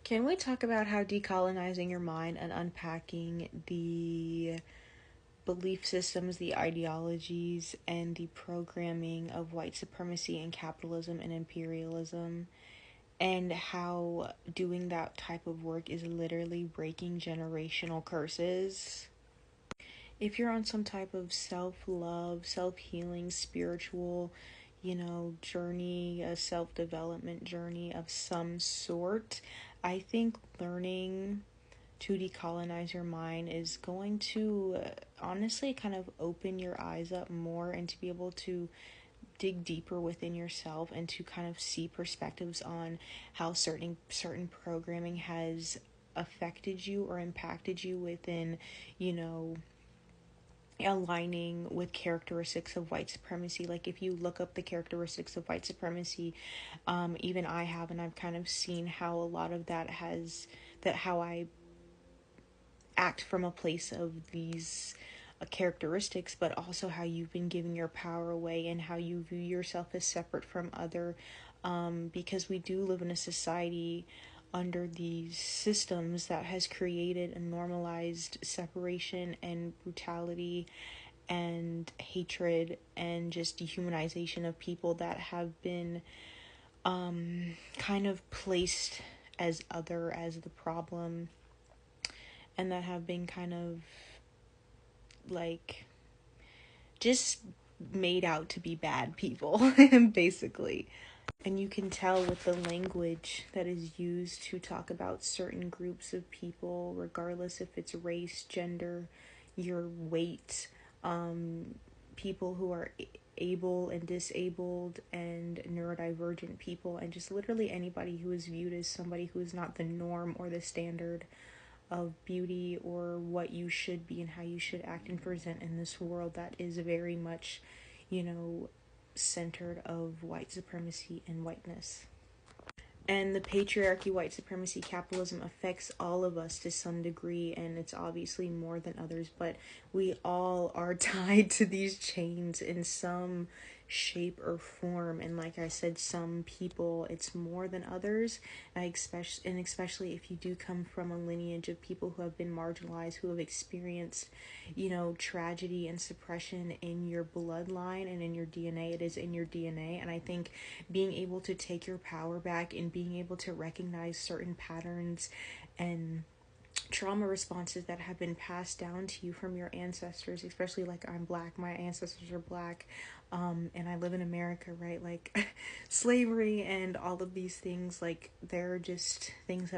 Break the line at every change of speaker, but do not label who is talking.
Can we talk about how decolonizing your mind and unpacking the belief systems, the ideologies, and the programming of white supremacy and capitalism and imperialism, and how doing that type of work is literally breaking generational curses? If you're on some type of self-love, self-healing, spiritual, journey, a self-development journey of some sort, I think learning to decolonize your mind is going to honestly kind of open your eyes up more and to be able to dig deeper within yourself and to kind of see perspectives on how certain programming has affected you or impacted you within, you know, aligning with characteristics of white supremacy. Like if you look up the characteristics of white supremacy, even I have, and I've kind of seen how a lot of that has that how I act from a place of these characteristics, but also how you've been giving your power away and how you view yourself as separate from other, because we do live in a society under these systems that has created a normalized separation and brutality and hatred and just dehumanization of people that have been kind of placed as other, as the problem, and that have been kind of like just made out to be bad people, basically. And you can tell with the language that is used to talk about certain groups of people, regardless if it's race, gender, your weight, people who are able and disabled, and neurodivergent people, and just literally anybody who is viewed as somebody who is not the norm or the standard of beauty or what you should be and how you should act and present in this world that is very much, centered of white supremacy and whiteness. And the patriarchy, white supremacy, capitalism affects all of us to some degree, and it's obviously more than others, but we all are tied to these chains in some shape or form. And like I said, some people it's more than others, especially if you do come from a lineage of people who have been marginalized, who have experienced, tragedy and suppression in your bloodline and in your DNA. It is in your DNA. And I think being able to take your power back and being able to recognize certain patterns and trauma responses that have been passed down to you from your ancestors, especially like I'm black, my ancestors are black, and I live in America, right? Like slavery and all of these things, like they're just things that